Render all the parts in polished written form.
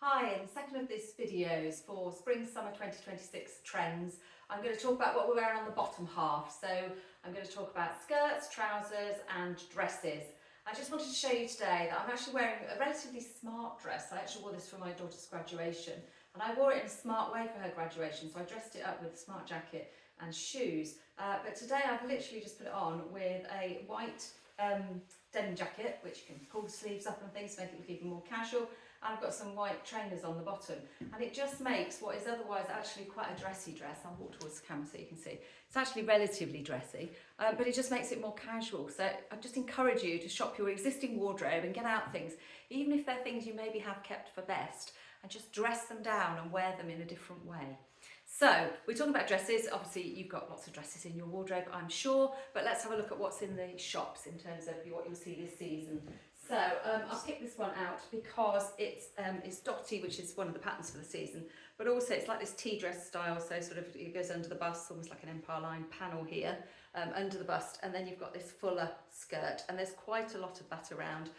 Hi, in the second of this video is for Spring Summer 2026 trends. I'm going to talk about what we're wearing on the bottom half. So I'm going to talk about skirts, trousers and dresses. I just wanted to show you today that I'm actually wearing a relatively smart dress. I actually wore this for my daughter's graduation and I wore it in a smart way for her graduation. So I dressed it up with a smart jacket and shoes. But today I've literally just put it on with a white denim jacket, which you can pull the sleeves up and things to make it look even more casual. And I've got some white trainers on the bottom, and it just makes what is otherwise actually quite a dressy dress. I'll walk towards the camera so you can see. It's actually relatively dressy, but it just makes it more casual. So I just encourage you to shop your existing wardrobe and get out things, even if they're things you maybe have kept for best, and just dress them down and wear them in a different way. So we're talking about dresses. Obviously you've got lots of dresses in your wardrobe, I'm sure, but let's have a look at what's in the shops in terms of what you'll see this season. So I'll pick this one out because it's dotty, which is one of the patterns for the season, but also it's like this tea dress style, so sort of it goes under the bust, almost like an empire line panel here, under the bust, and then you've got this fuller skirt, and there's quite a lot of that around.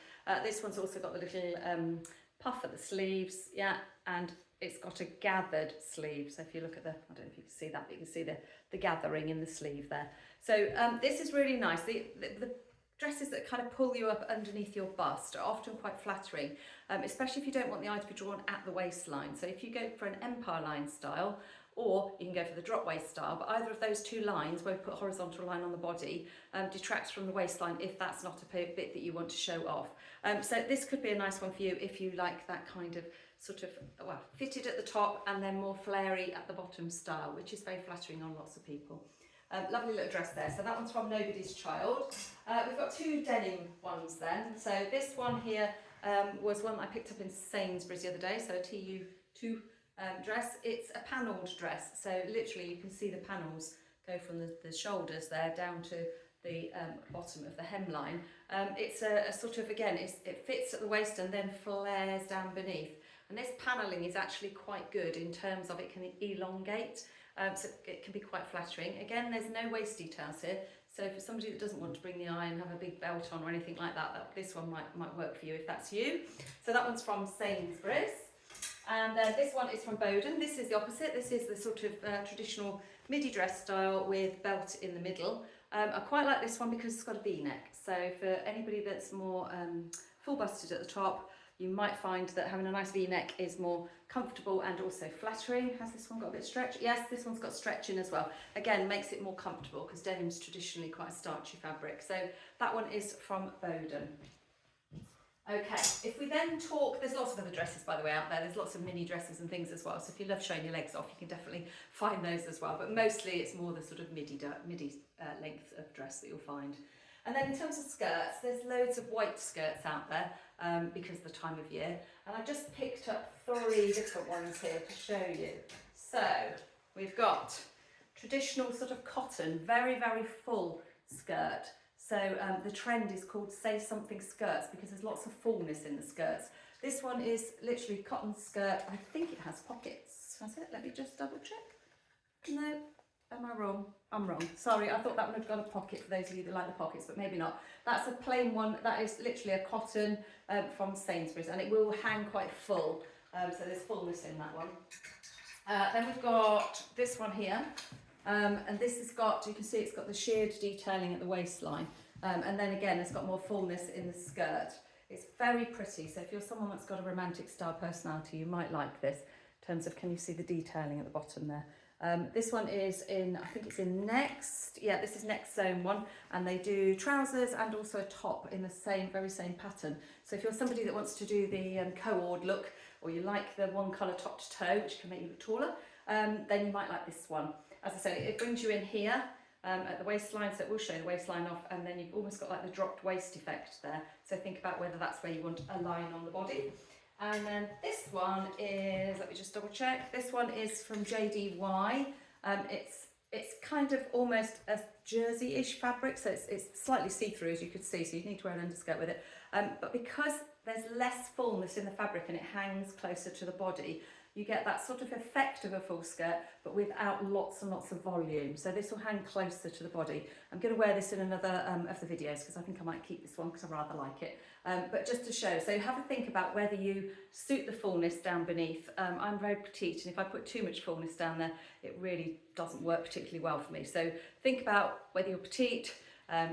This one's also got the little puff at the sleeves, yeah, and it's got a gathered sleeve. So if you look at the, I don't know if you can see that, but you can see the gathering in the sleeve there. So this is really nice. The dresses that kind of pull you up underneath your bust are often quite flattering, especially if you don't want the eye to be drawn at the waistline. So if you go for an empire line style, or you can go for the drop waist style, but either of those two lines where we put a horizontal line on the body detracts from the waistline if that's not a bit that you want to show off. So this could be a nice one for you if you like that kind of sort of, well, fitted at the top and then more flary at the bottom style, which is very flattering on lots of people. Lovely little dress there. So that one's from Nobody's Child. We've got two denim ones then. So this one here was one I picked up in Sainsbury's the other day, so a TU2 dress. It's a panelled dress, so literally you can see the panels go from the shoulders there down to the bottom of the hemline. It's a sort of, again, it fits at the waist and then flares down beneath. And this panelling is actually quite good in terms of it can elongate. So it can be quite flattering. Again, there's no waist details here, so for somebody that doesn't want to bring the eye and have a big belt on or anything like that, this one might work for you if that's you. So that one's from Sainsbury's, and this one is from Boden. This is the opposite. This is the sort of traditional midi dress style with belt in the middle. I quite like this one because it's got a V-neck, so for anybody that's more full busted at the top, you might find that having a nice V-neck is more comfortable and also flattering. Has this one got a bit of stretch? Yes, this one's got stretch in as well. Again, makes it more comfortable because denim's traditionally quite a starchy fabric. So that one is from Boden. Okay, if we then talk, there's lots of other dresses by the way out there. There's lots of mini dresses and things as well. So if you love showing your legs off, you can definitely find those as well. But mostly it's more the sort of midi length of dress that you'll find. And then in terms of skirts, there's loads of white skirts out there because of the time of year. And I've just picked up 3 different ones here to show you. So we've got traditional sort of cotton, very, very full skirt. So the trend is called Say Something skirts because there's lots of fullness in the skirts. This one is literally cotton skirt. I think it has pockets. Has it? Let me just double check. No. Am I wrong? I'm wrong. Sorry, I thought that one had got a pocket for those of you that like the pockets, but maybe not. That's a plain one. That is literally a cotton from Sainsbury's, and it will hang quite full. So there's fullness in that one. Then we've got this one here, and this has got, you can see it's got the sheared detailing at the waistline, and then again it's got more fullness in the skirt. It's very pretty, so if you're someone that's got a romantic style personality, you might like this in terms of, can you see the detailing at the bottom there? This one is in, I think it's in Next. Yeah, this is Next Zone one, and they do trousers and also a top in the very same pattern. So if you're somebody that wants to do the co-ord look, or you like the one colour top to toe, which can make you look taller, then you might like this one. As I say, it brings you in here at the waistline, so it will show the waistline off, and then you've almost got like the dropped waist effect there. So think about whether that's where you want a line on the body. And then this one is, let me just double check, this one is from JDY. It's kind of almost a jersey-ish fabric, so it's slightly see-through as you could see, so you need to wear an underskirt with it. But because there's less fullness in the fabric and it hangs closer to the body, you get that sort of effect of a full skirt, but without lots and lots of volume. So this will hang closer to the body. I'm going to wear this in another of the videos because I think I might keep this one because I rather like it. But just to show, so have a think about whether you suit the fullness down beneath. I'm very petite, and if I put too much fullness down there, it really doesn't work particularly well for me. So think about whether you're petite,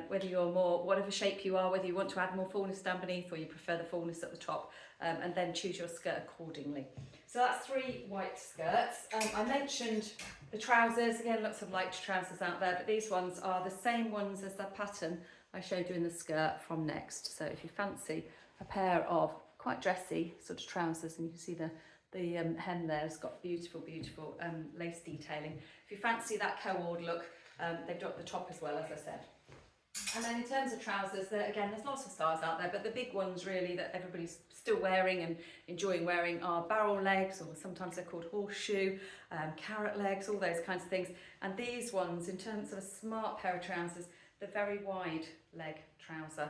whether you're more, whatever shape you are, whether you want to add more fullness down beneath or you prefer the fullness at the top, and then choose your skirt accordingly. So that's 3 white skirts. I mentioned the trousers, again lots of light trousers out there, but these ones are the same ones as the pattern I showed you in the skirt from Next. So if you fancy a pair of quite dressy sort of trousers, and you can see the hem there has got beautiful, beautiful lace detailing. If you fancy that co-ord look, they've got the top as well, as I said. And then in terms of trousers, again, there's lots of styles out there, but the big ones really that everybody's still wearing and enjoying wearing are barrel legs, or sometimes they're called horseshoe, carrot legs, all those kinds of things. And these ones, in terms of a smart pair of trousers, the very wide leg trouser.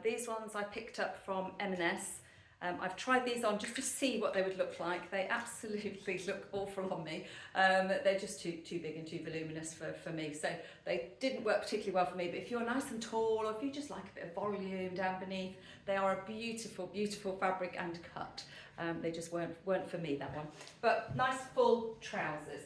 These ones I picked up from M&S. I've tried these on just to see what they would look like. They absolutely look awful on me. They're just too big and too voluminous for me. So they didn't work particularly well for me. But if you're nice and tall, or if you just like a bit of volume down beneath, they are a beautiful, beautiful fabric and cut. They just weren't for me, that one. But nice full trousers.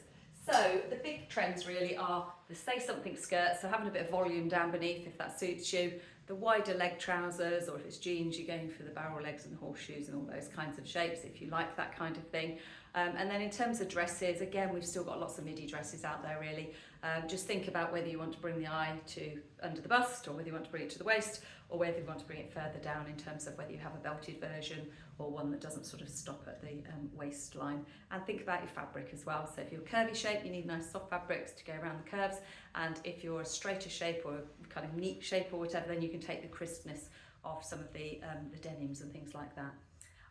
So the big trends really are the Say Something skirt, so having a bit of volume down beneath if that suits you, the wider leg trousers, or if it's jeans, you're going for the barrel legs and horseshoes and all those kinds of shapes if you like that kind of thing. And then in terms of dresses, again, we've still got lots of midi dresses out there really. Just think about whether you want to bring the eye to under the bust, or whether you want to bring it to the waist, or whether you want to bring it further down in terms of whether you have a belted version or one that doesn't sort of stop at the waistline. And think about your fabric as well. So if you're a curvy shape, you need nice soft fabrics to go around the curves. And if you're a straighter shape or a kind of neat shape or whatever, then you can take the crispness of some of the denims and things like that.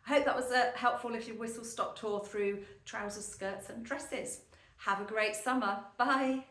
I hope that was helpful if your whistle stop tour through trousers, skirts and dresses. Have a great summer. Bye.